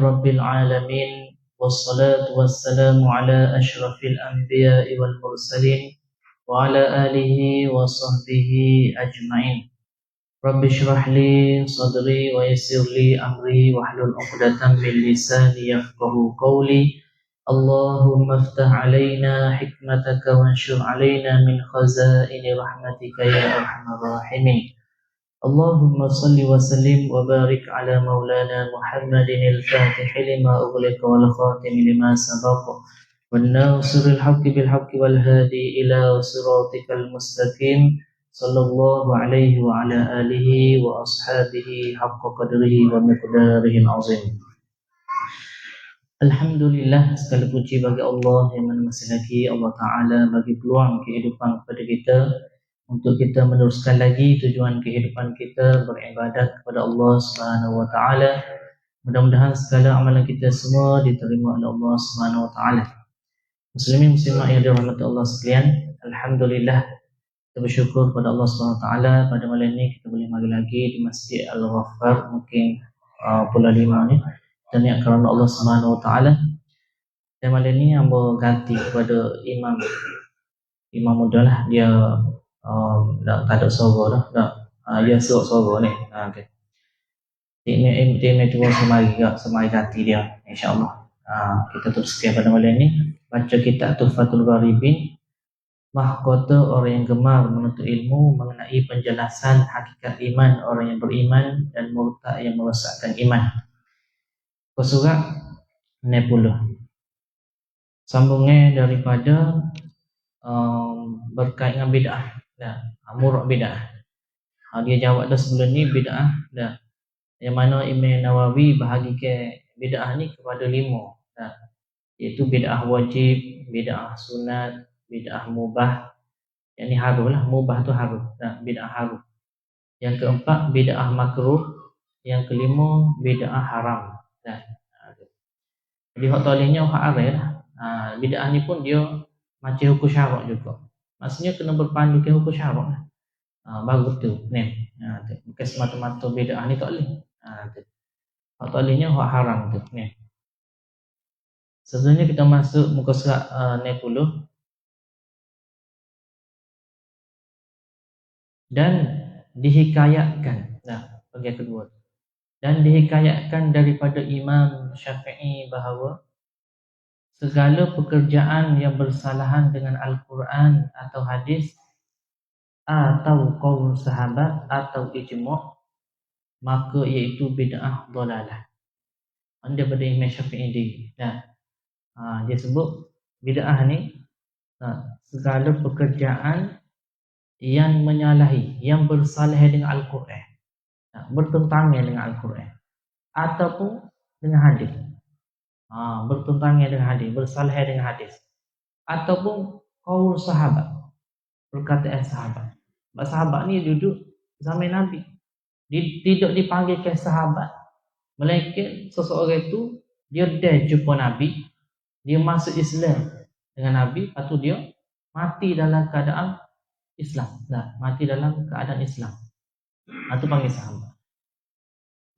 رب العالمين والصلاة والسلام على أشرف الأنبياء والمرسلين وعلى آله وصحبه أجمعين. رب اشرح لي صدري ويسر لي أمري واحلل عقدة من لساني يفقهوا قولي. اللهم افتح علينا حكمتك وانشر علينا من خزائن رحمتك يا أرحم الراحمين. اللهم صل وسلم وبارك على مولانا محمد الفاتح لما أغلق والخاتم لما سبق والناصر الحق بالحق والهادي إلى صراطك المستقيم صلى الله عليه وعلى آله وأصحابه حق قدره ومقداره العظيم. Alhamdulillah, segala puji bagi Allah yang mana masih lagi Allah Ta'ala bagi peluang kehidupan kepada kita untuk kita meneruskan lagi tujuan kehidupan kita beribadat kepada Allah Subhanahu Wa Ta'ala. Mudah-mudahan segala amalan kita semua diterima oleh Allah Subhanahu Wa Ta'ala. Muslimin muslimat yang dirahmati Allah sekalian, Alhamdulillah, kita bersyukur kepada Allah Subhanahu Wa Ta'ala pada malam ini kita boleh mari lagi di Masjid Al-Ghaffar, mungkin Pulau Lima ni. Dan yang kerana Allah Subhanahu Wa Ta'ala. Dan malam ni hamba ganti kepada imam muda lah. Dia tak ada suara dah. Dia suara ni. Okay. Dia cuba semari ganti dia, insyaAllah. Kita teruskan pada malam ni baca kitab Tuhfatul Gharibin, mahkota orang yang gemar menuntut ilmu mengenai penjelasan hakikat iman orang yang beriman dan murtad yang merosakkan iman. Surat 60. Sambungnya daripada berkait dengan bid'ah. Murad bid'ah. Dia jawab dah sebelum ni bid'ah dah. Yang mana Imam Nawawi bahagikan bid'ah ni kepada 5. Iaitu bid'ah wajib, bid'ah sunat, bid'ah mubah. Yang ni harum lah, mubah tu harum. Bid'ah harum. Yang keempat bid'ah makruh, yang kelima bid'ah haram. Jadi hak tolehnya hak arai lah. Bid'ah ni pun dia macam hukum syarak juga. Maksudnya kena berpandu ke hukum syarak lah. Baru tu ni. Bukan semata-mata bid'ah ni tak boleh. Hak tolehnya hak haram tu ni. Sebenarnya kita masuk muka surat 60. Dan dihikayatkan. Bagian kedua. Dan dihikayatkan daripada Imam Syafi'i bahawa segala pekerjaan yang bersalahan dengan Al-Quran atau hadis atau qaul sahabat atau ijma' maka iaitu bid'ah dhalalah. Daripada Imam Syafi'i dia. Dia sebut bid'ah ni segala pekerjaan yang menyalahi, yang bersalahan dengan Al-Quran, bertentangan dengan Al-Quran ataupun dengan hadis. Bertentangan dengan hadis, bersalahan dengan hadis ataupun qaul sahabat, perkataan sahabat. Sebab sahabat ni duduk zaman Nabi. Tidak dipanggilkan sahabat, melainkan seseorang itu dia dah jumpa Nabi, dia masuk Islam dengan Nabi, lepas tu dia mati dalam keadaan Islam. Mati dalam keadaan Islam. Itu panggil sahabat.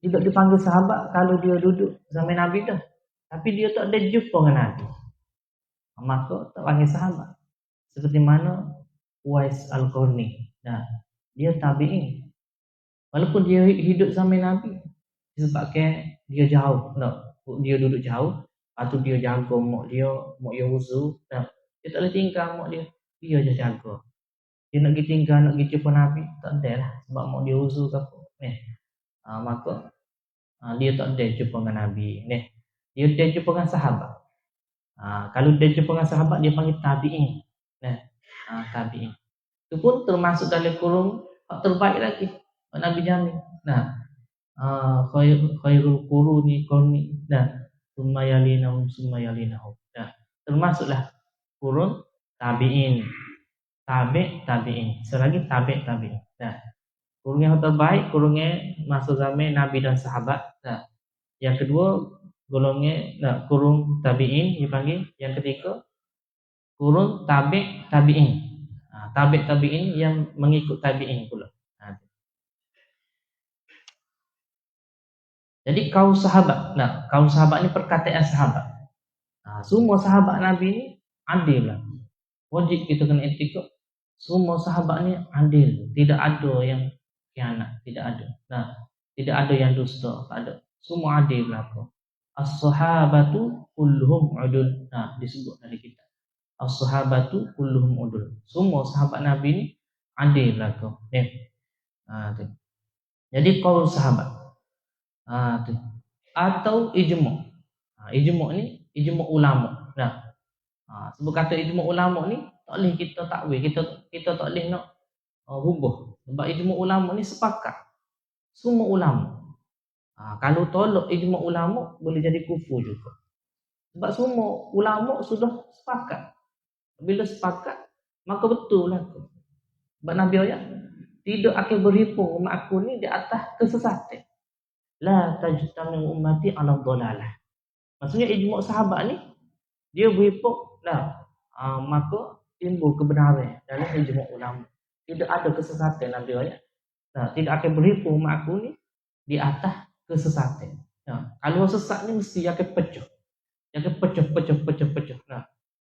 Tidak dipanggil sahabat kalau dia duduk zaman Nabi dah, tapi dia tak ada jumpa dengan Nabi, maka tak panggil sahabat. Seperti mana Uwais Al-Qarni. Dia tabi'in. Walaupun dia hidup zaman Nabi, disebabkan dia jauh. Dia duduk jauh, atau dia jaga mak dia wuzu. Dia tak boleh tinggal mak dia. Dia je jaga. Dia nak pergi tinggal, nak pergi jumpa Nabi, tak ada lah. Sebab mak dia wuzu ke apa. Maka dia tak ada jumpa dengan Nabi. Dia ada jumpa dengan sahabat. Kalau dia jumpa dengan sahabat, dia panggil tabi'in. Tabi'in. Itu pun termasuk dalam kurung terbaik lagi. Nabi jamin. Khairul quruni qarni. Summa yalinahum. Termasuklah kurun tabi'in. Tabi'in. Selagi tabi'in. Kurung yang terbaik, kurungnya masuk zaman Nabi dan sahabat. Yang kedua, kurung tabi'in dipanggil. Yang ketiga, kurung tabi'in. Tabi'in yang mengikut tabi'in pula. Jadi kaum sahabat. Nah, kaum sahabat ni perkataan sahabat. Semua sahabat Nabi ni adil lah. Wajib kita kena etika. Semua sahabat ni adil. Tidak ada yang khianat. Tidak ada. Nah, tidak ada yang dusta. Tak ada. Semua adil lah. As-sahabatu kulluhum udul. Nah, disebut dari kita. As-sahabatu kulluhum udul. Semua sahabat Nabi ni adil lah. Tu. Jadi kaul sahabat. Tu. Atau ijma'. Ijma' ni ijma' ulama. Nah, sebab kata ijma' ulama ni tak boleh kita takwil, kita tak boleh nak rubah. Sebab ijma' ulama ni sepakat. Semua ulama. Kalau tolak ijma' ulama boleh jadi kufur juga. Sebab semua ulama sudah sepakat. Bila sepakat maka betul lah. Sebab Nabi ayat tidak akan berhimpun umat aku ni di atas kesesatan. La tajtami ummati ala dhalalah. Maksudnya ijma' sahabat ni dia berhimpun lah, maka timbul kebenaran dalam ijma' ulama. Tidak ada kesesatan Nabi ayat. Tidak akan berhimpun umat aku ni di atas kesesatan. Kalau sesat ni mesti akan pecah. Akan pecah.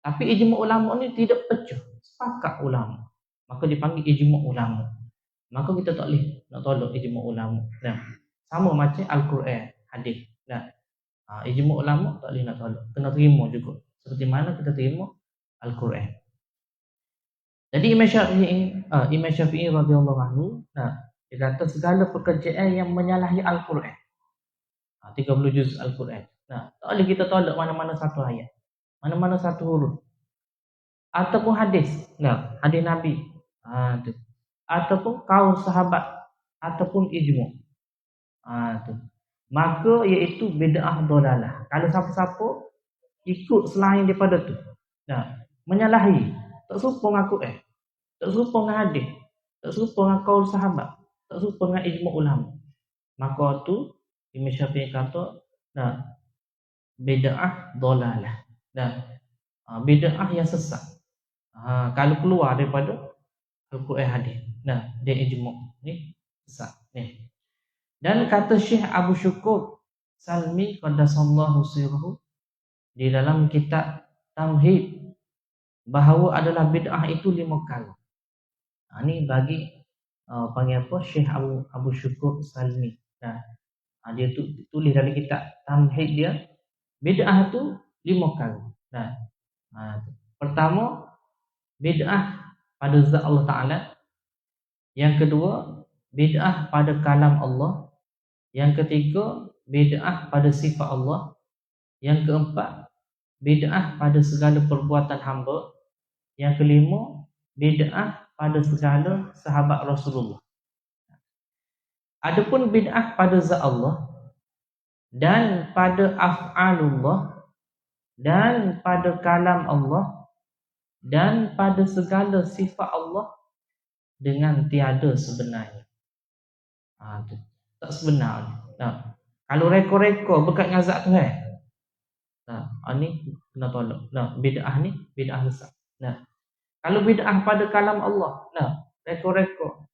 Tapi ijma' ulama ni tidak pecah. Sepakat ulama. Maka dipanggil ijma' ulama. Maka kita tak boleh nak tolak ijma' ulama. Sama macam Al-Quran, hadis. Ijma' ulama tak boleh nak tolak. Kena terima juga. Seperti mana kita terima Al-Quran. Jadi Imam Syafi'i radhiyallahu anhu, dia kata segala pekerjaan yang menyalahi Al-Quran. 30 juz Al-Quran. Tak boleh kita tolak mana-mana satu ayat. Mana-mana satu huruf. Ataupun hadis. Hadis Nabi. Ataupun kaum sahabat. Ataupun ijma'. Maka iaitu bid'ah dalalah. Kalau siapa-siapa ikut selain daripada tu, menyalahi, tak serupa dengan Quran, tak serupa dengan hadis, tak serupa dengan kaul sahabat, tak serupa dengan ijma' ulama, maka tu Imam Syafi'i kata bid'ah dalalah. Bid'ah yang sesat. Kalau keluar daripada Al-Quran hadis, dia ijma' ni sesat ni. Dan kata Syekh Abu Syukur Salmi qaddasallahu sirruhu di dalam kitab Tamhid bahawa adalah bid'ah itu 5 kali. Ni bagi panggil apa, Syekh Abu Syukur Salmi. Dia tulis dalam kitab Tamhid dia, bid'ah itu 5 kali. Pertama, bid'ah pada zat Allah Ta'ala. Yang kedua, bid'ah pada kalam Allah. Yang ketiga, bid'ah pada sifat Allah. Yang keempat, bid'ah pada segala perbuatan hamba. Yang kelima, bid'ah pada segala sahabat Rasulullah. Adapun bid'ah pada zat Allah dan pada af'alullah dan pada kalam Allah dan pada segala sifat Allah dengan tiada sebenarnya. Tak sebenar. Kalau rekor-rekor berkat dengan zat Tuhan, ni kena tolak. Bid'ah ni bid'ah besar. Kalau bid'ah pada kalam Allah, rekor-rekor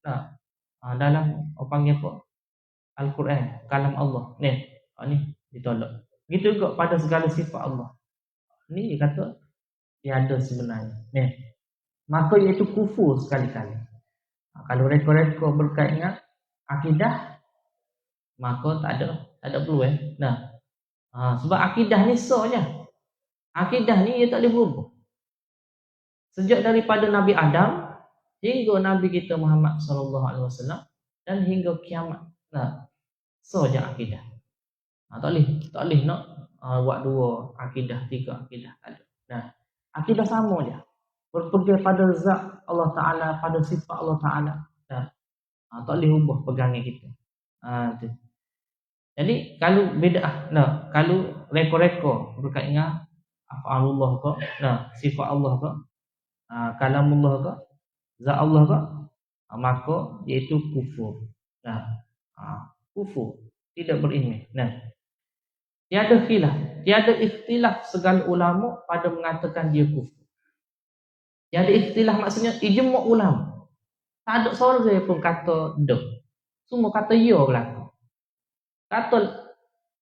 dalam panggil apa, Al-Quran, kalam Allah, ni ditolak. Begitu juga pada segala sifat Allah, ni dia kata tiada sebenarnya. Maka iaitu kufur sekali-kali. Kalau rekor-rekor berkait dengan akidah, maka tak ada perlu. Sebab akidah ni sah je. Akidah ni dia tak boleh berubah. Sejak daripada Nabi Adam hingga Nabi kita Muhammad sallallahu alaihi wasallam dan hingga kiamat. Sah je akidah. Tak boleh nak buat 2 akidah, 3 akidah, tak ada. Akidah sama je. Berpegang pada zat Allah Ta'ala, pada sifat Allah Ta'ala. Tak boleh ubah pegangan kita. Jadi kalau bid'ah, kalau rekor-rekor berkait dengan af'alullah ke, sifat Allah ke, kalamullah ke, zat Allah ke, maka iaitu kufur. Kufur, tidak beriman. Tiada khilaf, tiada ikhtilaf segala ulama pada mengatakan dia kufur. Tiada ikhtilaf maksudnya ijma' ulama. Tak ada seorang pun kata dah. Semua kata ya berlaku. Kata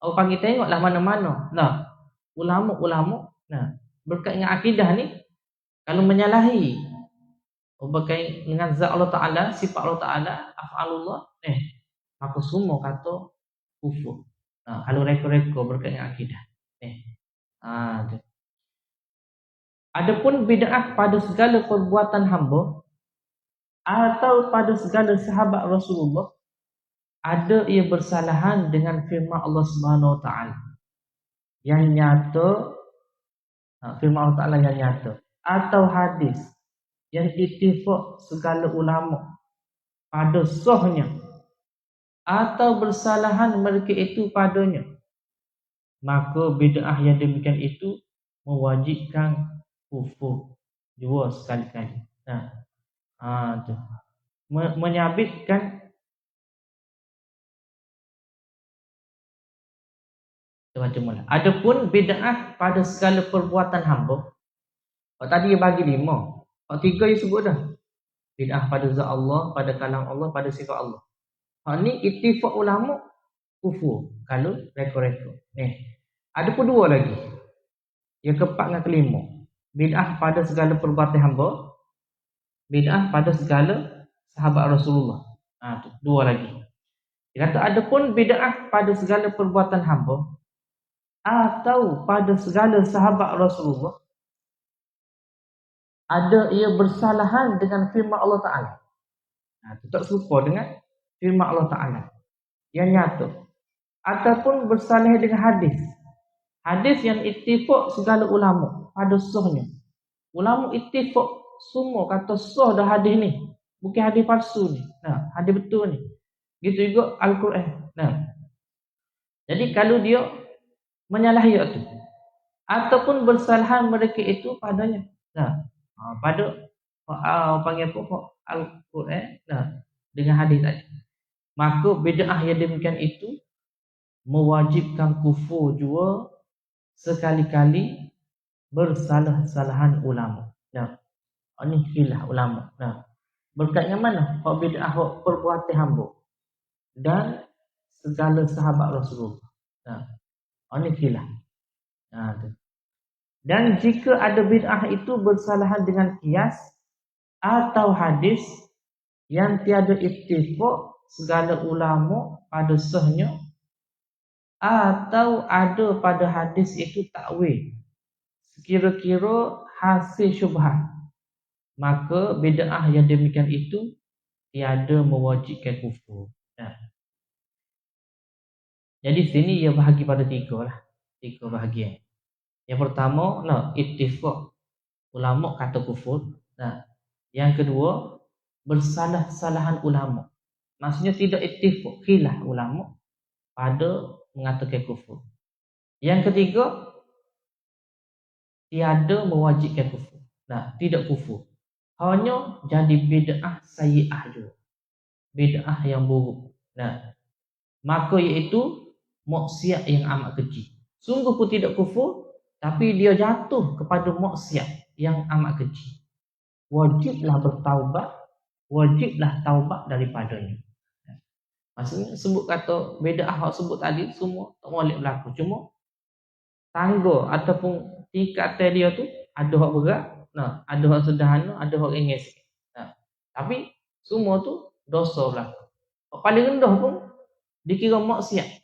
Orang panggil tengoklah mana-mana. Nah, ulama-ulama, nah, berkait dengan akidah ni, kalau menyalahi berkait dengan zat Allah Ta'ala, sifat Allah Ta'ala, af'alullah, maka semua kata kufur. Nah, kalau reka-reka berkait dengan akidah. Tu. Adapun bid'ah pada segala perbuatan hamba atau pada segala sahabat Rasulullah, ada ia bersalahan dengan firman Allah Subhanahu Wa Taala yang nyata, firman Allah Taala yang nyata, atau hadis yang ittifaq segala ulama pada sahnya, atau bersalahan mereka itu padanya, maka bid'ah yang demikian itu mewajibkan kufur jua sekali-kali. Tu. Menyabitkan macam mana. Adapun bid'ah pada segala perbuatan hamba, tadi dia bagi 5. 3 dia sebut dah. Bid'ah pada zat Allah, pada kalam Allah, pada sifat Allah. Ni ittifaq ulama kufur kalau reka-reka. Adapun 2 lagi. Yang keempat dengan kelima. Bid'ah pada segala perbuatan hamba, bid'ah pada segala sahabat Rasulullah. Tu 2 lagi. Dia kata adapun bid'ah pada segala perbuatan hamba atau pada segala sahabat Rasulullah, ada ia bersalahan dengan firman Allah Ta'ala. Tak serupa dengan firman Allah Ta'ala yang nyata, ataupun bersalahan dengan hadis. Hadis yang ittifaq segala ulama pada sahnya. Ulama ittifaq semua kata sah dah hadis ni, bukan hadis palsu ni. Hadis betul ni. Gitu juga Al-Quran. Jadi kalau dia menyalahi itu, ataupun bersalahan mereka itu padanya, pada panggil apa, Al-Quran dengan hadis tadi, maka bid'ah yang demikian itu mewajibkan kufur jua sekali-kali bersalah-salahan ulama. Ini khilaf ulama. Berkait dengan mana? Bid'ah perbuatan hamba dan segala sahabat Rasulullah. Ini khilaf. Dan jika ada bid'ah itu bersalahan dengan qiyas atau hadis yang tiada ittifaq segala ulama pada sahnya, atau ada pada hadis itu takwil sekira-kira hasil syubhat, maka bid'ah yang demikian itu tiada mewajibkan kufur. Jadi sini ia bahagi pada 3 lah. 3 bahagian. Yang pertama, ittifaq ulama kata kufur. Yang kedua, bersalah-salahan ulama. Maksudnya tidak ittifaq, khilaf ulama pada mengatakan kufur. Yang ketiga, tiada mewajibkan kufur. Tidak kufur. Hanya jadi bid'ah sayyi'ah juga. Bid'ah yang buruk. Maka iaitu maksiat yang amat keji. Sungguh pun tidak kufur, tapi dia jatuh kepada maksiat yang amat keji. Wajiblah bertaubat, wajiblah taubat daripadanya. Maksudnya sebut kata bid'ah hak sebut tadi semua tak boleh berlaku. Cuma tangga ataupun tingkatan dia tu ada hak berat, ada hak sederhana, ada hak ringan sikit. Tapi semua tu dosa berlaku. Hak paling rendah pun dikira maksiat.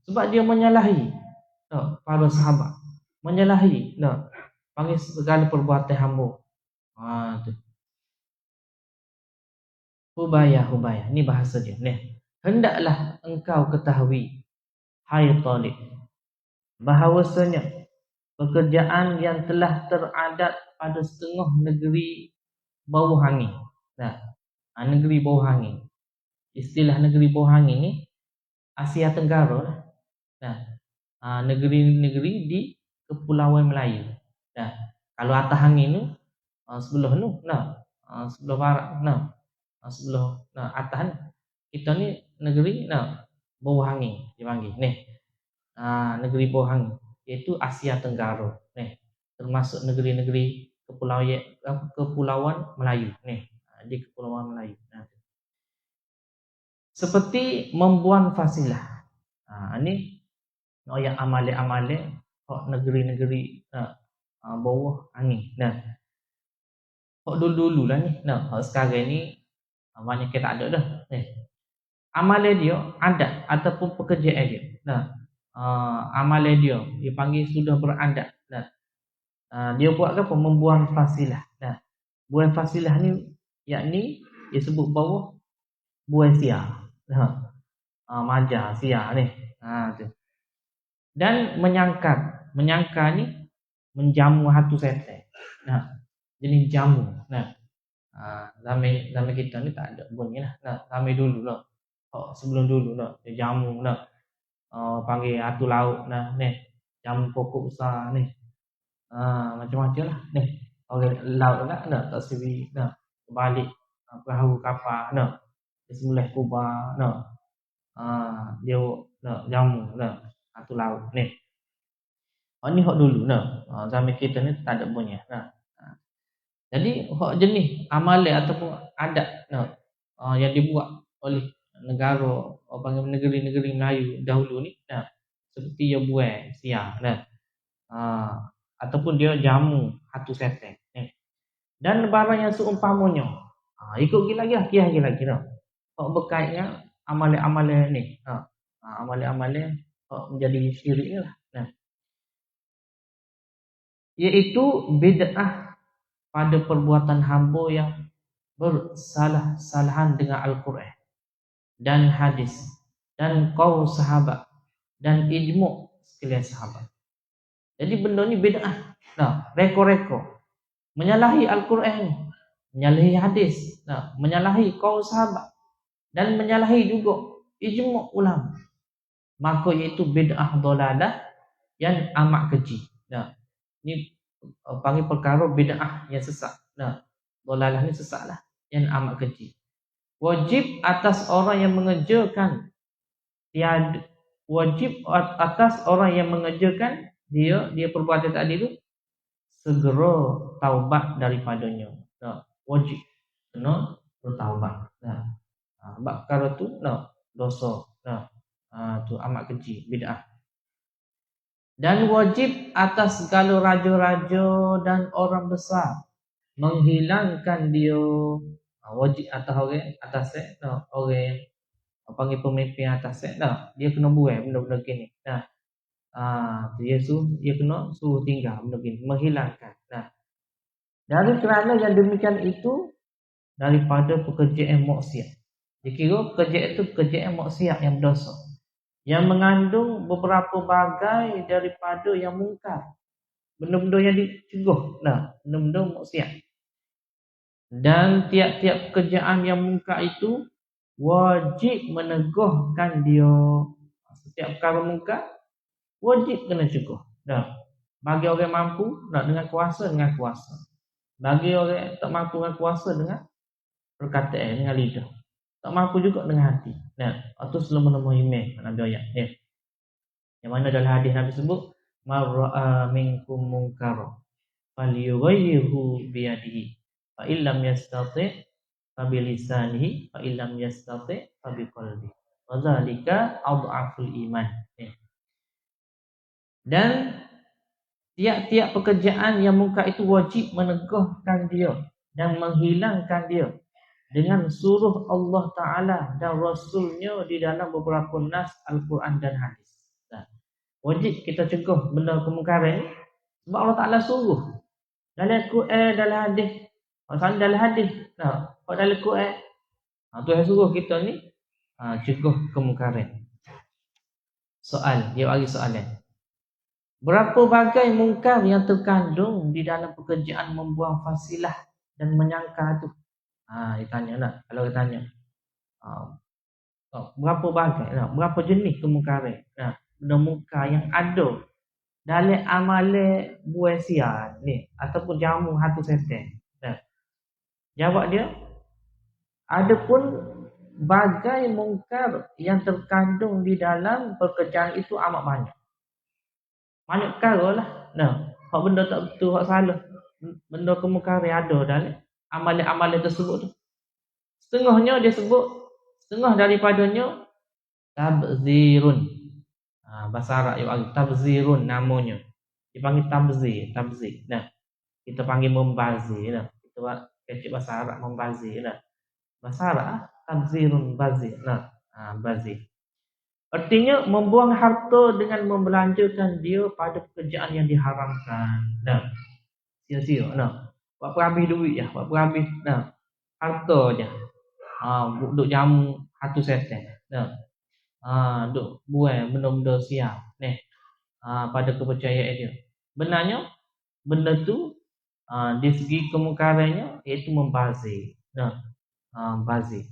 Sebab dia menyalahi para sahabat, menyalahi panggil segala perbuatan hamba. Tu. Hubayah. Ni bahasa dia. Hendaklah engkau ketahui, hai talib, bahawasanya pekerjaan yang telah teradat pada setengah negeri bawah angin. Negeri bawah angin. Istilah negeri bawah angin ni Asia Tenggara lah. Negeri-negeri di Kepulauan Melayu. Kalau atas angin tu sebelah tu, sebelah barat, sebelah atas ni. Kita ni negeri bawah angin dipanggil. Negeri bawah angin iaitu Asia Tenggara. Termasuk negeri-negeri Kepulauan Melayu. Di Kepulauan Melayu. Seperti membuang fasilah. Ini yang amale-amale hak negeri-negeri bawah ni. Nah, hak dulu-dulu lah ni. Nah, hak sekarang ni banyak kita tak ada dah. Amale dia adat ataupun pekerjaan dia. Nah, amale dia panggil sudah beradat. Nah, dia buat apa? Membuang fasilah. Nah, buang fasilah ni yakni dia sebut bawah buang sia. Nah, maja sia ni. Tu. Dan menyangkar ni menjamu hatu setan. Nah, jenis jamu. Nah, zaman kita ni tak ada bunyi lah. Nah, zaman dulu lah. Sebelum dulu lah, dia jamu lah. Panggil hatu laut lah ni. Jamu pokok besar ni. Macam-macam lah ni. Orang laut lah nak tak sebi nah. Balik perahu kapal nah. Dia semulai kubah nah. Dia nak jamu nah. Hatu laut ni. Ni hak dulu nah. Zaman kita ni tak ada bunyi nah. Jadi hak jenis amalan ataupun adat nah, yang dibuat oleh negara panggil negeri-negeri Melayu dahulu ni nah. Seperti dia buang sia nah. Ataupun dia jamu hatu setan ni. Dan barang yang seumpamanya. Ikut lagi lah, kiah lagi dah. Hak berkaitnya amalan-amalan ni. Amalan-amalan menjadi syirik ni lah. Nah. Iaitu bid'ah pada perbuatan hamba yang bersalah-salahan dengan Al-Quran dan hadis dan qaul sahabat dan ijmu' sekalian sahabat. Jadi benda ni bid'ah. Nah, reko-reko. Menyalahi Al-Quran, menyalahi hadis, menyalahi qaul sahabat dan menyalahi juga ijmu' ulama. Maka iaitu bid'ah dalalah yang amat keji. Nah, ni panggil perkara bid'ah yang sesat. Nah, dalalah ni sesatlah yang amat keji. Wajib atas orang yang mengerjakan dia perbuatan tadi itu segera taubat daripadanya. Wajib kena bertaubat. Perkara tu dosa. Tu amat keji, bid'ah. Dan wajib atas segala raja-raja dan orang besar menghilangkan dia. Wajib atas orang atas orang panggil pemimpin atas dia kena buat benda-benda gini. Dia kena suruh tinggal benda gini, menghilangkan. Dari kerana yang demikian itu daripada pekerjaan maksiat. Dikira pekerjaan itu pekerjaan maksiat yang berdosa, yang mengandung beberapa bagai daripada yang mungkar, benda-benda yang dicegah, benda-benda maksiat. Dan tiap-tiap pekerjaan yang mungkar itu wajib menegahkan dia. Setiap perkara mungkar wajib kena cegah. Bagi orang mampu dengan kuasa. Bagi orang tak mampu dengan kuasa dengan perkataan, dengan lidah. Tak mampu juga dengan hati. Itu selama-lama iman Nabi ayat. Yang mana dalam hadis Nabi sebut marra'a minkum munkara falyughayyirhu biyadihi fa illam yastati' fa bilisanihi fa illam yastati' fa biqalbihi wa dzalika adhaful iman. Dan tiap-tiap pekerjaan yang mungkar itu wajib menegahkan dia dan menghilangkan dia dengan suruh Allah Ta'ala dan Rasulnya di dalam beberapa nas Al-Quran dan hadis. Wajib kita cegah benda kemungkaran ni sebab Allah Ta'ala suruh. Dalam Quran, dalam hadis. Maksudnya dalam hadis. Dalam Quran. Tuhan suruh kita ni cegah kemungkaran. Dia bagi soalan. Berapa bagai mungkar yang terkandung di dalam pekerjaan membuang fasilah dan menyangka tu? Dia tanya kalau dia tanya. Berapa bagai? Berapa jenis kemungkaran? Benda mungkar yang ada dalam amalan buang sia ni ataupun jamu hatu setan. Jawab dia, adapun bagai mungkar yang terkandung di dalam pekerjaan itu amat banyak. Banyak perkara lah. Hak benda tak betul, hak salah. Benda kemungkaran ada dalam amalan-amalan tersebut tu. Setengah daripadanya tabzirun. Bahasa Arab dia panggil tabzirun namanya. Dia panggil tabzir. Nah, kita panggil membazir. Nah, kita kecik bahasa Arab membazir. Nah, bahasa Arab tabzirun bazir. Nah, bazir. Artinya membuang harta dengan membelanjakan dia pada pekerjaan yang diharamkan. Nah, sia-sia. Nah, buat habis duit ya, buat habis. Nah, harta je. Duk jamu hatu setan. Nah, duk buai benda-benda siap. Nih, pada kepercayaan dia. Benarnya benda tu di segi kemungkarannya iaitu membazir. Nah, bazir.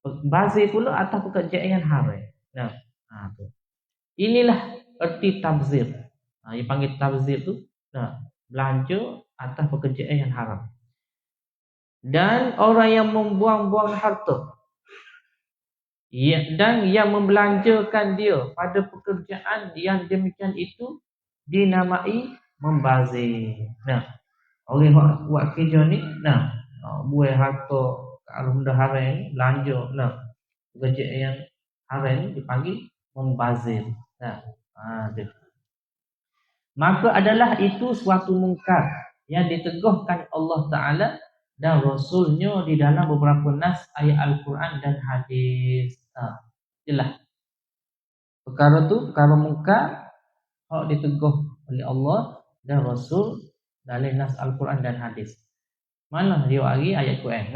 Bazir pula atas pekerjaan yang haram. Nah, tu. Inilah erti tabzir. Yang panggil tabzir tu, belanja atas pekerjaan yang haram. Dan orang yang membuang-buang harta, dan yang membelanjakan dia pada pekerjaan yang demikian itu dinamai membazir. Nah, orang buat kerja ni, buang harta kalau benda haram ni, belanja, pekerjaan yang haram ni dipanggil membazir. Maka adalah itu suatu mungkar yang diteguhkan Allah Ta'ala dan Rasulnya di dalam beberapa nas ayat Al-Quran dan hadis. Jelas. Perkara tu, perkara mungkar hak diteguh oleh Allah dan Rasul dalam nas Al-Quran dan hadis. Mana dia bagi ayat Quran?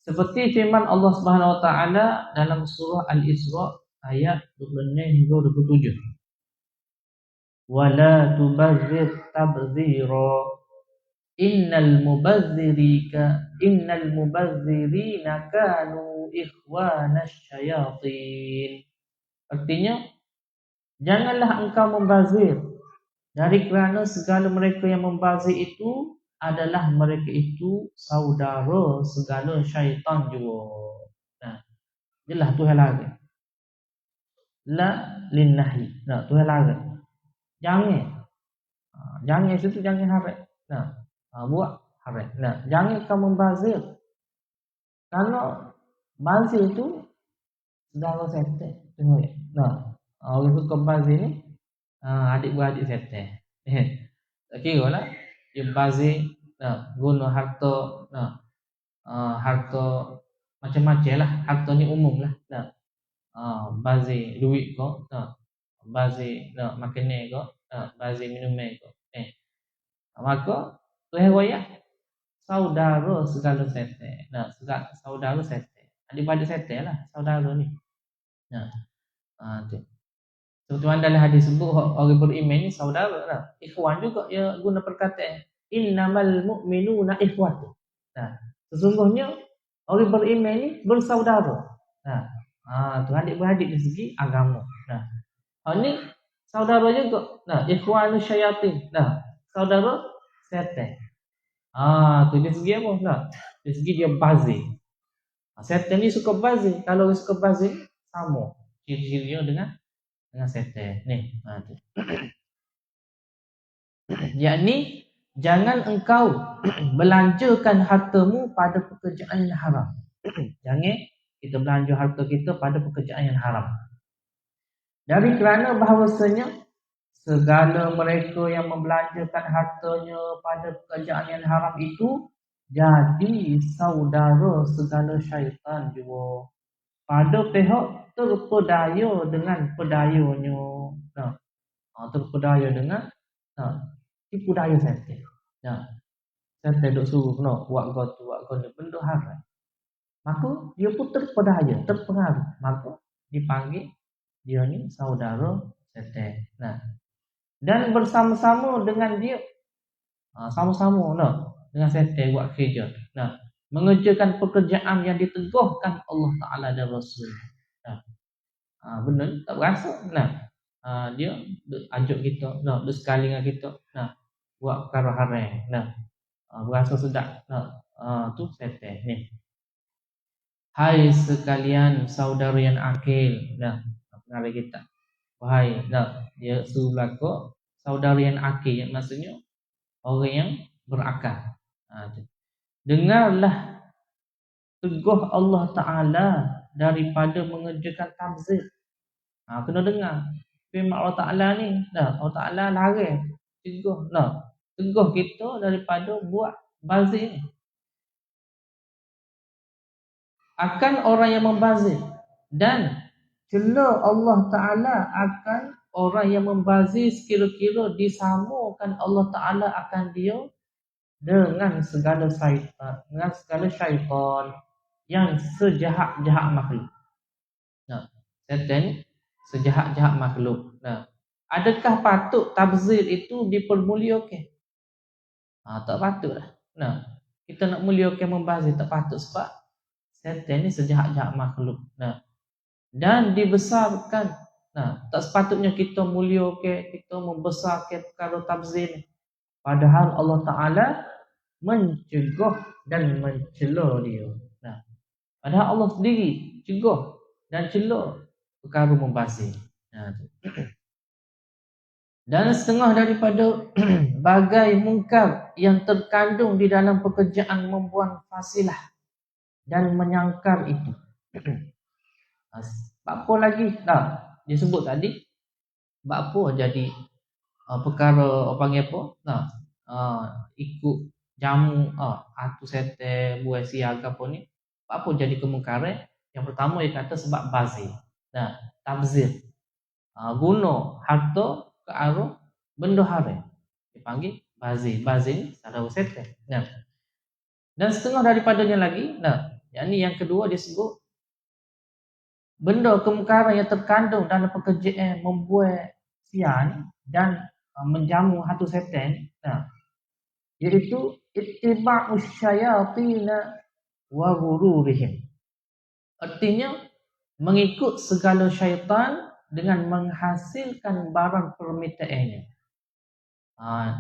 Seperti firman Allah Subhanahu Wa Ta'ala dalam surah Al-Isra ayat 26 hingga 27. Wala tubazzir tabzira innal mubazzirina kanu ikhwanasy syayatin. Artinya, janganlah engkau membazir, dari kerana segala mereka yang membazir itu adalah mereka itu saudara segala syaitan juga. Jelas tu hal lagi. La linnahi. Tu hal lagi. Jangan situ jangan haram. Buat haram. Jangan kau membazir. Kalau bazir itu saudara setan. Tengok ya. Orang suka bazir ni adik-beradik setan. Tak kira lah. Dia bazir, guna harta, harta macam-macam lah. Harta ni umum lah. Bazir duit kau, bazir makanan kau, bazir minuman kau. Maka Tuhan royak saudara segala setan. Saudara setan. Adik-beradik setan lah saudara ni. Tu. Seperti mana dalam hadis sebut orang beriman ni saudara lah. Ikhwan juga dia guna perkataan innamal mu'minuna ikhwatu. Sesungguhnya orang beriman ni bersaudara. Tu adik-beradik dari segi agama. Ni saudara juga. Ikhwanu syayatin. Saudara setan. Tu dari segi apa? Dari segi dia bazir. Setan ni suka bazir. Kalau suka bazir sama ciri-ciri dia dengan setan. Tu. Yakni jangan engkau belanjakan hartamu pada pekerjaan yang haram. Jangan kita belanja harta kita pada pekerjaan yang haram. Dari kerana bahawasanya segala mereka yang membelanjakan hartanya pada pekerjaan yang haram itu jadi saudara segala syaitan juga. Pada pihak terpedaya dengan pedayanya. Terpedaya dengan tipu daya setan. Setan duk suruh buat kau ni benda haram. Maka dia pun terpedaya, terpengaruh. Maka dipanggil dia ni saudara setan. Dan bersama-sama dengan dia, sama-sama dengan setan buat kerja. Mengerjakan pekerjaan yang diteguhkan Allah Ta'ala dan Rasul. Benar tak berasa. Dia ajak kita, dia sekali dengan kita, buat perkara haram. Berasa sedap. Tu setan ni. Hai sekalian saudara yang akil. Pengarah kita. Wahai, dia suruh berlaku saudara yang akil. Maksudnya orang yang berakal. Dengarlah teguh Allah Ta'ala daripada mengerjakan tabzir. Kena dengar. firman Allah Ta'ala ni. Nah, Allah Ta'ala larang, cegah. Nah, cegah kita daripada buat bazir ni. Akan orang yang membazir. Dan cela Allah Ta'ala akan orang yang membazir sekira-kira disamakan Allah Ta'ala akan dia dengan segala syaitan yang sejahat-jahat makhluk. Nah, syaitan sejahat-jahat makhluk. Nah, adakah patut tabzir itu dipermuliakan? Tak patutlah. Nah, kita nak muliakan membazir tak patut sebab syaitan ni sejahat-jahat makhluk. Nah, dan dibesarkan. Nah, tak sepatutnya kita muliakan, kita membesarkan perkara tabzir ni. Padahal Allah Ta'ala mencegah dan mencela dia. Nah, padahal Allah sendiri cegah dan cela perkara membazir. Nah, dan setengah daripada bagai mungkar yang terkandung di dalam pekerjaan membuang fasilah dan menyangkar itu. Apa lagi? Dia sebut tadi apa jadi perkara panggil apa? Ikut jamu atu sete buai siaga apa ni? Apa jadi kemungkaran? Yang pertama dia kata sebab bazir. Nah, tabzir. Guna harta ke arah benda haram. Dipanggil bazir. Bazir ni salah sete. Nah. Dan setengah daripadanya lagi, yang kedua dia sebut benda kemungkaran yang terkandung dalam pekerjaan membuat sian dan menjamu hatu setan, iaitu ittiba'us syayatin wa ghururihim. Artinya mengikut segala syaitan dengan menghasilkan barang permintaannya.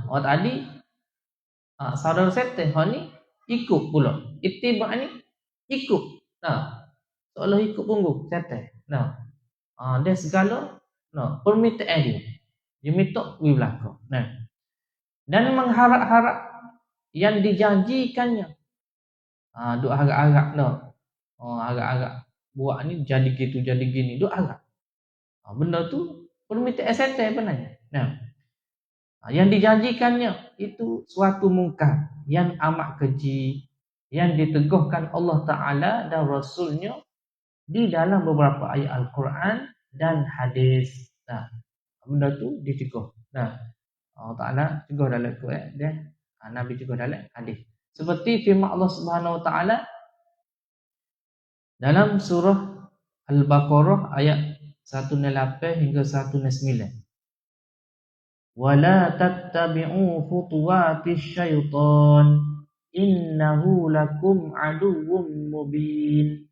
Orang tadi saudara setan, ni ikut pula. Ittiba' ni ikut. Seolah ikut punggung setan. Dia segala permintaan dia. Dia minta we belakang. Dan mengharap-harap yang dijanjikannya. Duk harap-harap harap-harap buat ni jadi gitu, jadi gini, duk harap. Benda tu permintaan setan sebenarnya. Yang dijanjikannya itu suatu mungkar yang amat keji yang diteguhkan Allah Ta'ala dan Rasulnya di dalam beberapa ayat Al-Quran dan hadis. Benda tu dicegah. Allah Ta'ala cegah dalam Al-Quran dan Nabi cegah dalam hadis. Seperti firman Allah Subhanahu Wa Ta'ala dalam surah Al-Baqarah ayat 108 hingga 109. Wala tattabi'u khutuwatis syaitan innahu lakum aduwwum mubin.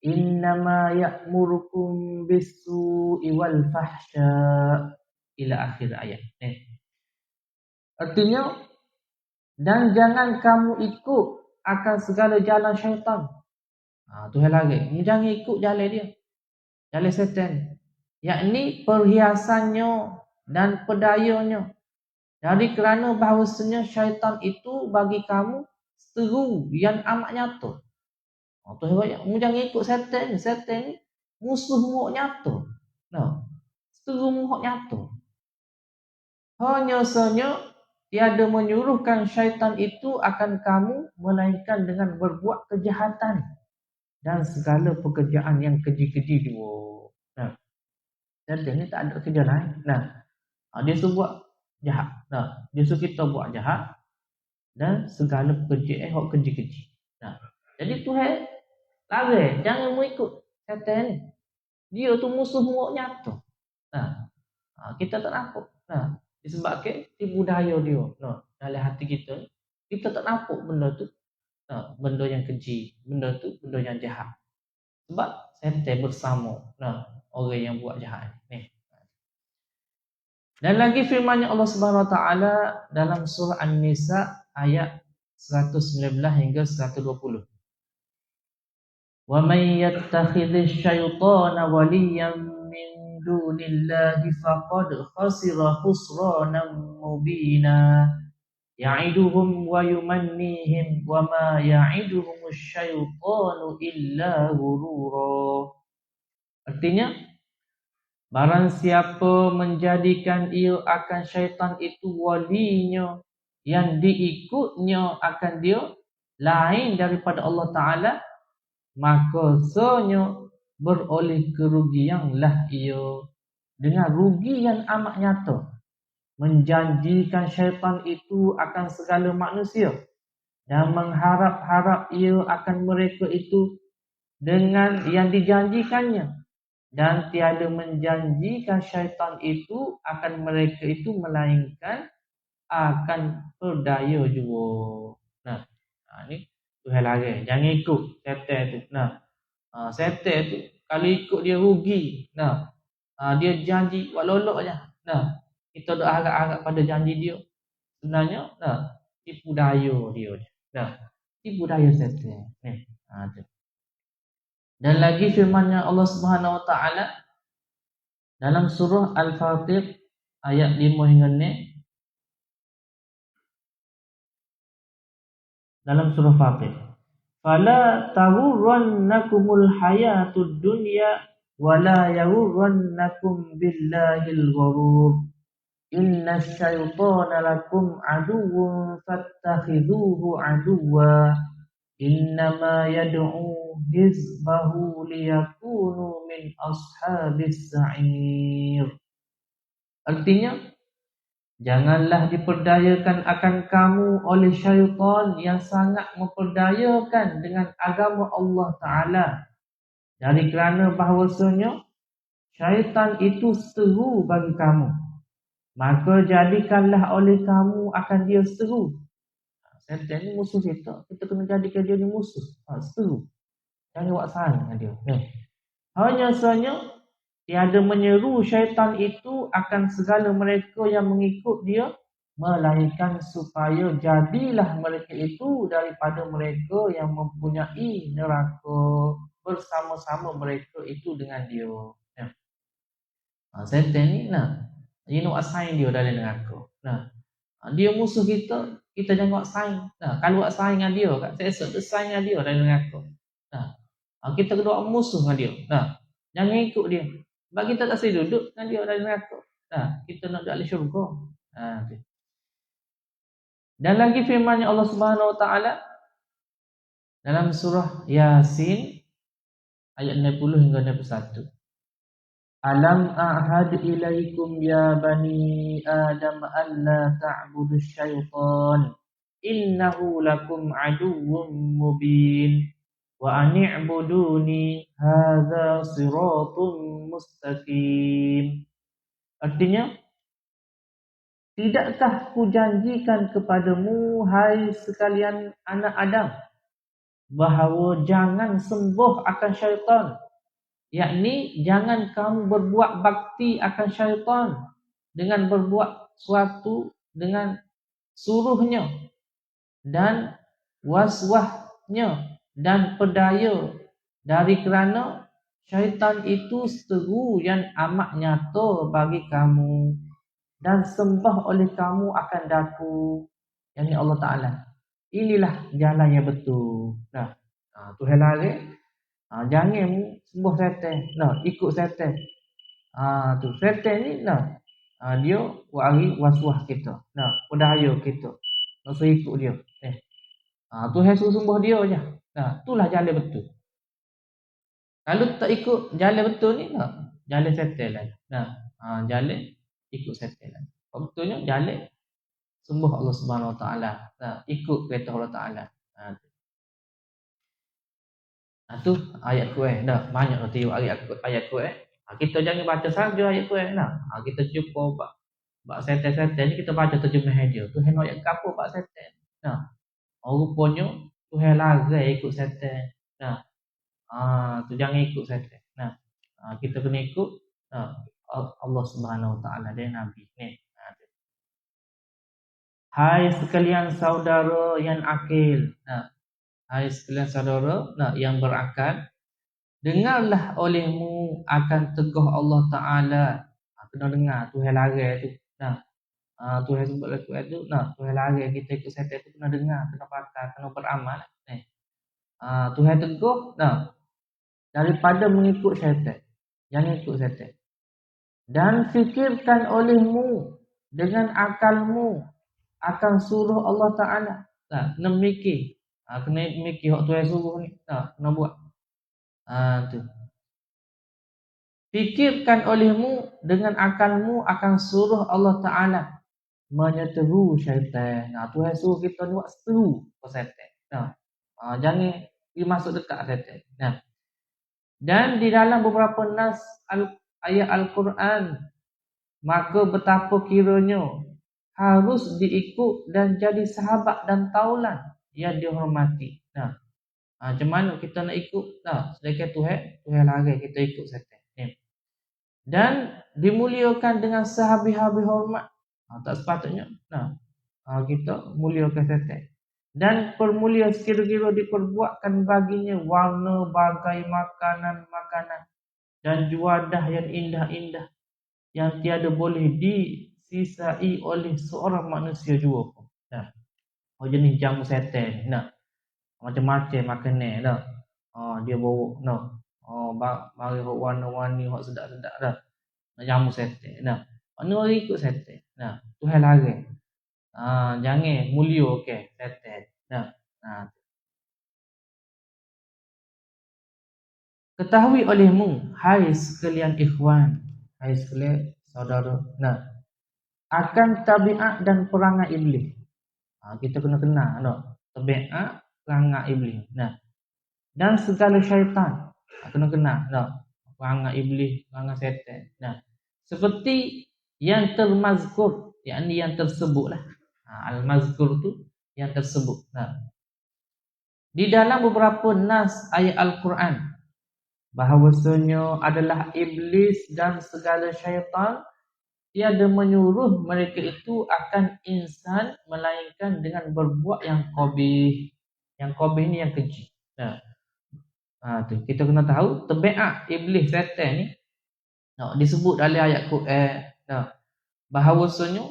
Innama ya'murukum bis-su'i wal fahsya ila akhir ayat. Artinya, dan jangan kamu ikut akan segala jalan syaitan. Tuhan lagi, jangan ikut jalan dia. Jalan setan. Yakni perhiasannya dan pedayanya. Jadi kerana bahawasanya syaitan itu bagi kamu seteru yang amat nyata. Tuhan kata, jangan ikut setan ni. Setan ni musuh muak nyata. Seteru muak nyata. Hanya sahaja tiada menyuruhkan syaitan itu akan kamu melainkan dengan berbuat kejahatan dan segala pekerjaan yang keji-keji dua. Setan ni tak ada kerja lain. Dia suruh buat jahat. Dia suruh kita buat jahat dan segala pekerjaan yang keji-keji. Jadi Tuhan larang jangan mengikut setan ni. Dia tu musuh muak nyata. Kita tak nampak. Disebabkan budaya dia dalam hati kita, kita tak nampak benda tu benda yang keji, benda tu benda yang jahat. Sebab setan bersama orang yang buat jahat ni. Dan lagi firman Allah Subhanahu Wa Taala dalam surah An-Nisa ayat 119 hingga 120. Wa may yattakhidhish syaitana waliyan min dunillahi faqad khasira khusranan mubina. Ya'iduhum wa yumannihim wa ma ya'iduhumush syaitanu illa ghurura. Artinya, Barang siapa menjadikan ia akan syaitan itu walinya, yang diikutnya akan dia lain daripada Allah Ta'ala, maka senya beroleh kerugianlah ia, dengan rugi yang amat nyata. Menjanjikan syaitan itu akan segala manusia dan mengharap-harap ia akan mereka itu dengan yang dijanjikannya, dan tiada menjanjikan syaitan itu akan mereka itu melainkan akan berdaya juga. Nah, ni Tuhan lagi. Jangan ikut setan tu. Nah, setan tu kalau ikut dia rugi. Nah, dia janji buat lolok je. Nah, kita dah harap-harap pada janji dia. Sebenarnya, tipu daya dia. Nah, tipu daya setan. Tu. Dan lagi firman-Nya Allah Subhanahu Wa Taala dalam surah Al-Fatir ayat 5 hingga 6. Dalam surah Fatir, fala taghurrannakumul hayatud dunya wala yaghurrannakum billahil ghurur, innash syaitana lakum aduwwun fattakhidhuhu aduwwa, innama yad'u hizbahu liyakunu min ashabis sa'ir. Artinya, janganlah diperdayakan akan kamu oleh syaitan yang sangat memperdayakan dengan agama Allah Ta'ala, dari kerana bahawasanya syaitan itu seteru bagi kamu, maka jadikanlah oleh kamu akan dia seteru. Syaitan ni musuh kita, kita kena jadikan dia ni musuh, seteru. Jangan buat salah dengan dia. Hanya sahaja tiada menyeru syaitan itu akan segala mereka yang mengikut dia, melainkan supaya jadilah mereka itu daripada mereka yang mempunyai neraka bersama-sama mereka itu dengan dia. Syaitan ni dia nak assign dia dalam neraka. Dia musuh kita, kita jangan buat sign. Kalau buat sign dengan dia, kat esok tu sign dengan dia dalam neraka. Kita kena buat musuh dengan dia. Jangan ikut dia. Sebab kita tak boleh duduk dengan dia dalam neraka. Kita nak duduk dalam syurga. Dan lagi firman Allah Subhanahu Wa Taala dalam surah Yasin ayat 60 hingga 61. Alam a'had ilaikum ya bani Adam alla ta'budu syaitan innahu lakum aduwwum mubin wa ani'buduni hadza siratun mustaqim. Artinya, tidakkah kujanjikan kepadamu hai sekalian anak Adam bahawa jangan sembah akan syaitan, yakni jangan kamu berbuat bakti akan syaitan dengan berbuat suatu dengan suruhnya dan waswahnya dan pedaya, dari kerana syaitan itu seteru yang amat nyata bagi kamu dan sembah oleh kamu akan daku, yakni Allah Ta'ala. Inilah jalan yang betul. Tuhan lari, jangan sembah setan, ikut setan. Tu setan ni dia wari waswah kita, pedaya kita, nak ikut dia. Tuhan suruh sembah dia je. Itulah jalan betul. Kalau tak ikut jalan betul ni, jalan setan lah. Jalan ikut setan lah. Betulnya jalan sembah Allah Subhanahu Wa Taala. Ikut perintah Allah Taala. Tu ayat Quran. Banyak nak tengok ayat Quran. Kita jangan baca saja ayat Quran. Kita jumpa bab setan-setan ni, kita baca terjemah dia. Tuhan ayat apa bab setan. Rupanya Tuhan larang ikut setan. Tu jangan ikut setan. Kita kena ikut Allah Subhanahu Wa Taala dan Nabi ni. Hai sekalian saudara yang akil. Hai sekalian saudara yang berakal, dengarlah olehmu akan teguh Allah Ta'ala. Kena dengar Tuhan larang tu. Tuhan sebut lagu tu. Tuhan larang kita ikut setan tu, kena dengar, kena patah, kena beramal. Tuhan teguh daripada mengikut syaitan. Jangan ikut syaitan. Dan fikirkan olehmu dengan akalmu akan suruh Allah Ta'ala. Kena mikir. Kena mikir hak Tuhan suruh ni. Kena buat. Tu. Fikirkan olehmu dengan akalmu akan suruh Allah Ta'ala menyeteru syaitan. Tuhan suruh kita ni buat seteru ke syaitan. Jangan dia masuk dekat syaitan. Dan di dalam beberapa nas ayat Al-Quran, maka betapa kiranya harus diikut dan jadi sahabat dan taulan yang dihormati. Macam mana kita nak ikut? Sedangkan Tuhan larang kita ikut syaitan. Dan dimuliakan dengan sehabis-habis hormat. Tak sepatutnya. Kita muliakan syaitan. Dan permulia sekira-kira diperbuatkan baginya warna bagai makanan-makanan dan juadah yang indah-indah yang tiada boleh disisai oleh seorang manusia jua pun. Jenis jamu setan. Macam-macam makanan. Dia bawa. Mari warna-warni, sedap-sedap. Jamu setan. Mana orang ikut setan. Tuhan larang. Jangan mulia setan. Ketahui olehmu, hai sekalian ikhwan, hai sekalian saudara, akan tabiat dan perangai iblis. Kita kena kenal, tabiat, perangai iblis. Dan segala syaitan, kena kenal, perangai iblis, perangai setan. Seperti yang termazkur, yakni yang tersebutlah. Al-mazkur tu yang tersebut. Di dalam beberapa nas ayat Al-Quran, bahawasanya adalah iblis dan segala syaitan tiada menyuruh mereka itu akan insan melainkan dengan berbuat yang qabih. Yang qabih ni yang keji. Tu kita kena tahu tabiat iblis syaitan ni disebut dalam ayat Quran. Bahawasanya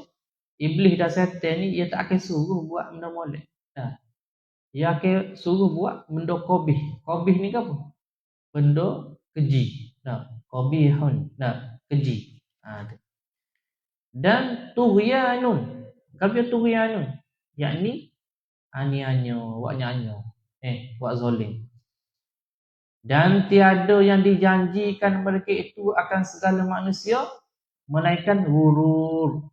iblis dan syaitan ni dia tak akan suruh buat benda molek. Dia akan suruh buat benda qabih. Qabih ni ke apa? Benda keji. Qabihun. Keji. Dan tughyanun. Kalau tughyanun, yakni ania-anyo, buat nyanyo, buat zalim. Dan tiada yang dijanjikan mereka itu akan segala manusia melainkan ghurur.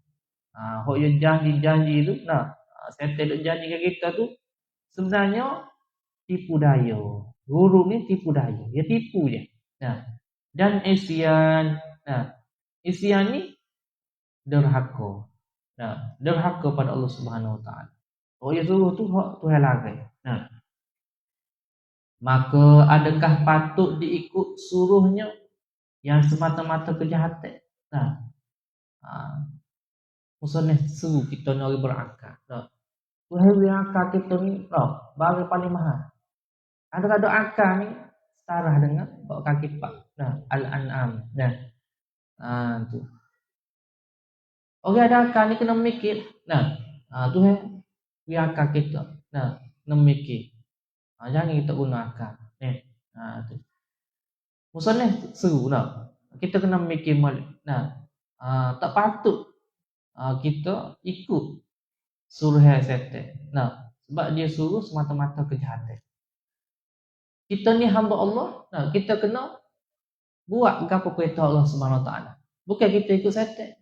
Hok yang janji-janji tu, setan duk janjikan kita tu sebenarnya tipu daya. Guru ni tipu daya. Dia tipu je. Dan isyan. Isyan ni derhaka. Derhaka pada Allah Subhanahu Wa Taala. Dia suruh tu hak Tuhan larang. Maka adakah patut diikut suruhnya yang semata-mata kejahatan? Maksudnya suruh kita ni orang berakal. Tuhan yang akal kita ni barang paling mahal. Ada akal ni setara dengan bawa kaki pak. Al-An'am. Tu. Orang ada akal ni kena mikir. Tuhan biar akal kita. Kena mikir. Jangan kita guna akal. Tu. Maksudnya seru. Kita kena mikir balik. Tak patut kita ikut suruh setan. Sebab dia suruh semata-mata kejahatan. Kita ni hamba Allah, kita kena buat apa perintah Allah Subhanahu Wa Taala. Bukan kita ikut setan.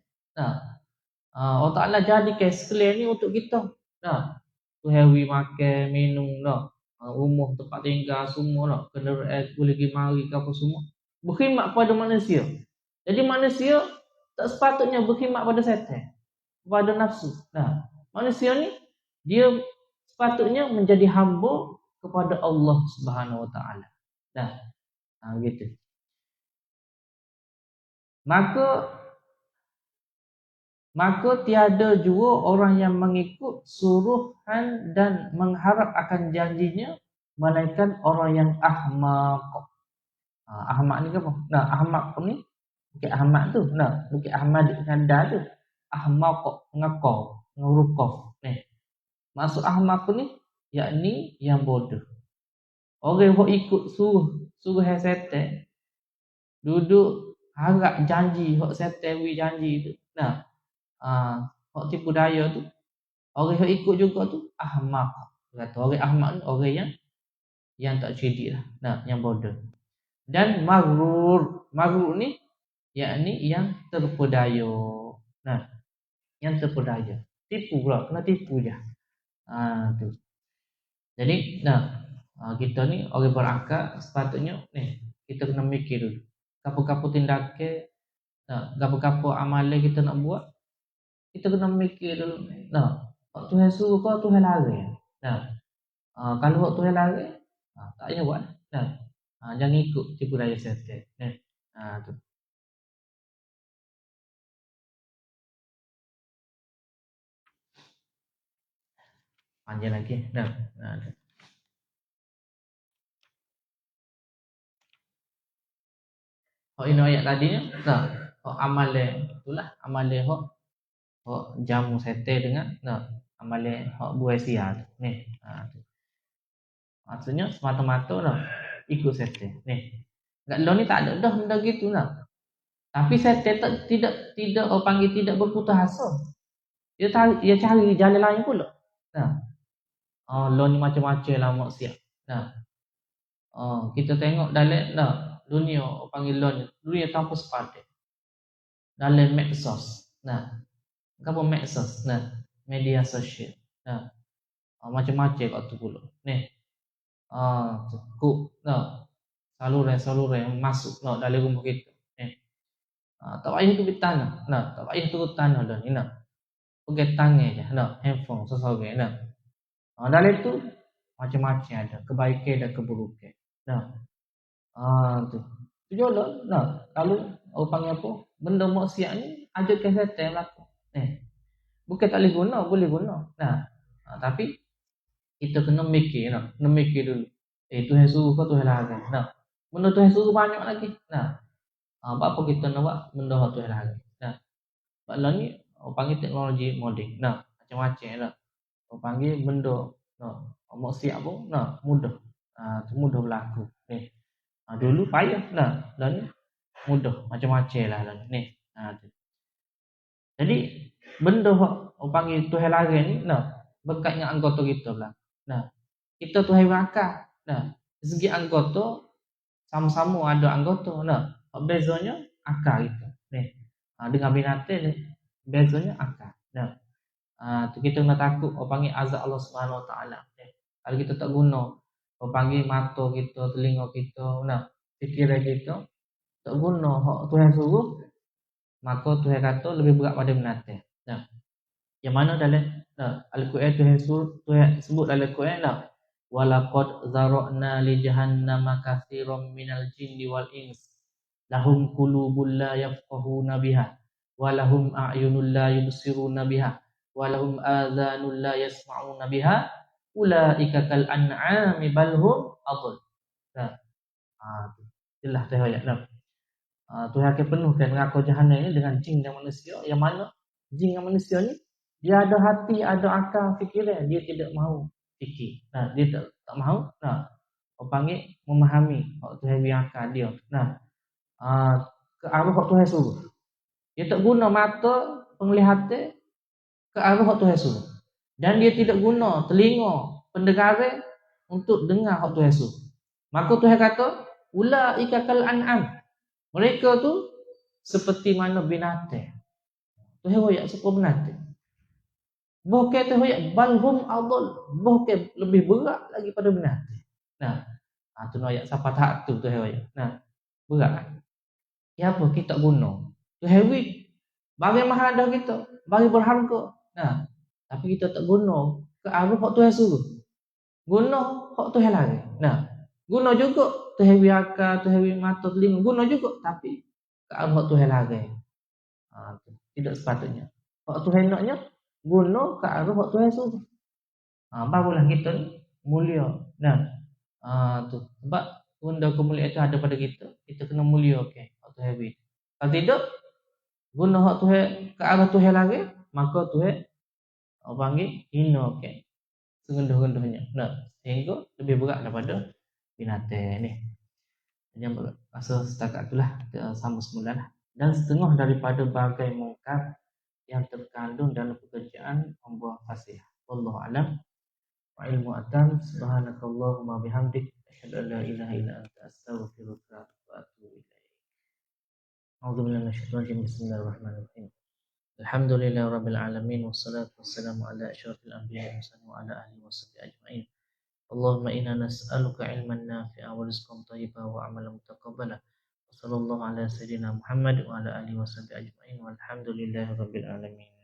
Allah Taala jadikan sekalian ni untuk kita. Tuhan makan, minum, rumah, tempat tinggal semua, kenderaan boleh pergi mari ke apa semua. Berkhidmat pada manusia. Jadi manusia tak sepatutnya berkhidmat pada setan, pada nafsu. Manusia ni dia sepatutnya menjadi hamba kepada Allah Subhanahu Wa Taala. Gitu. Maka tiada juga orang yang mengikut suruhan dan mengharap akan janjinya melainkan orang yang ahmaq. Ahmaq ni apa? Ahmaq ni bukan Ahmad tu. Bukan Ahmad Nanda tu. Ahmaq ngakau, ngurukaf. Maksud ahmaq ni yakni yang bodoh. Orang yang ikut suruh setan duduk harap janji hok setel janji tu. Nah, hok tipu daya tu, orang yang ikut juga tu ahmak. Kata orang ahmak ni orang yang tak cerdik lah. Nah, yang bodoh. Dan maghrur ni yakni yang terpedaya. Nah, yang terpedaya. Tipu pula, kena tipu je. Tu. Jadi, kita ni orang berakal sepatutnya ni kita kena mikir dulu. Apa-apa tindakan, apa-apa amalan kita nak buat, kita kena mikir dulu. Tuhan suruh kau Tuhan larang. Kalau hak Tuhan larang, tak payah buat. Jangan ikut tipu daya syaitan. Tu. Panjang lagi. Hak ini ayat tadi ni, hak amalan itulah amalan hak jamu syaitan dengan amalan hak buai sia tu. Tu. Maksudnya semata-mata ikut syaitan. Kat law ni tak ada dah benda gitu Tapi syaitan tidak orang panggil tidak berputus asa. Dia cari jalan lain pula. Law ni macam-macam lah maksiat. Kita tengok dalam dunia orang panggil law ni, dunia tanpa sepadan. Dalam medsos. Apa medsos? Media sosial. Macam-macam kat tu pula. Saluran masuk dalam rumah kita. Tak payah turun tanah. Tak payah turun tanah dah ni. Pakai tangan je. Handphone seseorang. Dalam tu macam-macam ada. Kebaikan dan keburukan. Tu. Tu je lah. Kalau orang panggil apa? Benda maksiat ni ajarkan syaitan berlaku. Bukan tak boleh guna, boleh guna. Tapi kita kena mikir, kena mikir dulu. Tuhan suruh kau Tuhan larang. Benda Tuhan suruh banyak lagi. Apa kita nak buat benda hak Tuhan larang. Sebab lah ni orang panggil teknologi moden. Macam-macam orang panggil benda maksiat pun mudah. Mudah berlaku. Dulu payah lah ni mudah macam-macam lah ni. Jadi benda hak orang panggil Tuhan larang ni berkat dengan anggota kita lah. Kita Tuhan berakal. Segi anggota sama-sama ada anggota. Bezanya akal kita. Dengan binatang ni bezanya akal. Tu kita kena takut orang panggil azab Allah Subhanahu Wa Taala. Kalau kita tak guna orang panggil mata kita, telinga kita, fikiran kita tak guna hak Tuhan suruh, maka Tuhan kata lebih berat pada binatang. Yang mana dalam Al-Quran Tuhan sebut dalam Al-Quran walaqad zara'na li jahannama katsiran minal jinni wal ins lahum qulubun la yafqahuna biha wa lahum a'yunun la yubsiruna biha wa lahum adhanun la yasma'una biha ulaika kal an'ami bal hum adall. Itulah ayat Tuhan akan penuhkan neraka jahanam ini dengan jin dan manusia, yang mana jin dan manusia ni dia ada hati, ada akal, fikiran, dia tidak mahu fikir. Dia tak mahu orang panggil memahami hak Tuhan beri akal dia. Ke arah hak Tuhan suruh. Dia tak guna mata penglihatan ke arah hak Tuhan suruh. Dan dia tidak guna telinga pendengaran untuk dengar hak Tuhan suruh. Maka Tuhan kata ulaika kal an'am. Mereka tu seperti mana binatang. Tuhan royak seperti binatang. Bukan Tuhan royak balhum adall. Bukan lebih berat lagi pada binatang. Tu royak siapa tak tu Tuhan royak. Berat. Ya apa kita guna. Tuhan royak bagi mahal dah kita, bagi berharga. Tapi kita tak guna ke arah hak Tuhan suruh. Guna hak Tuhan larang. Guna juga Tuhan beri akal, Tuhan beri mata, telinga, guna juga, tapi ke arah Tuhan larang. Tidak sepatutnya. Hak Tuhan naknya guna ke arah hak Tuhan suruh. Barulah kita ni mulia. Tu sebab benda kemuliaan itu ada pada kita, kita kena mulia hak Tuhan beri. Kalau tidak guna hak Tuhan ke arah Tuhan larang, maka Tuhan orang panggil hina serendah-rendahnya. Sehingga lebih berat daripada binatang ni. Yang rasa setakat itulah sama semula lah. Dan setengah daripada bagai mungkar yang terkandung dalam pekerjaan membuang fasih. Wallahu alam. Wa ilmu atam. Subhanakallahumma bihamdik asyhadu an la ilaha illa anta astaghfiruka wa atubu ilaik. A'udzubillahi minasyaitonir rajim. Bismillahirrahmanirrahim. Alhamdulillahi rabbil alamin wassalatu wassalamu ala asyrafil anbiya'i wal mursalin wa ala alihi washabihi ajmain. Allahumma inna nas'aluka ilman nafi'a wa rizqan thayyiban wa amalan mutaqabbala. Wassallallahu ala sayyidina Muhammad wa ala alihi washabihi ajmain walhamdulillahi rabbil alamin.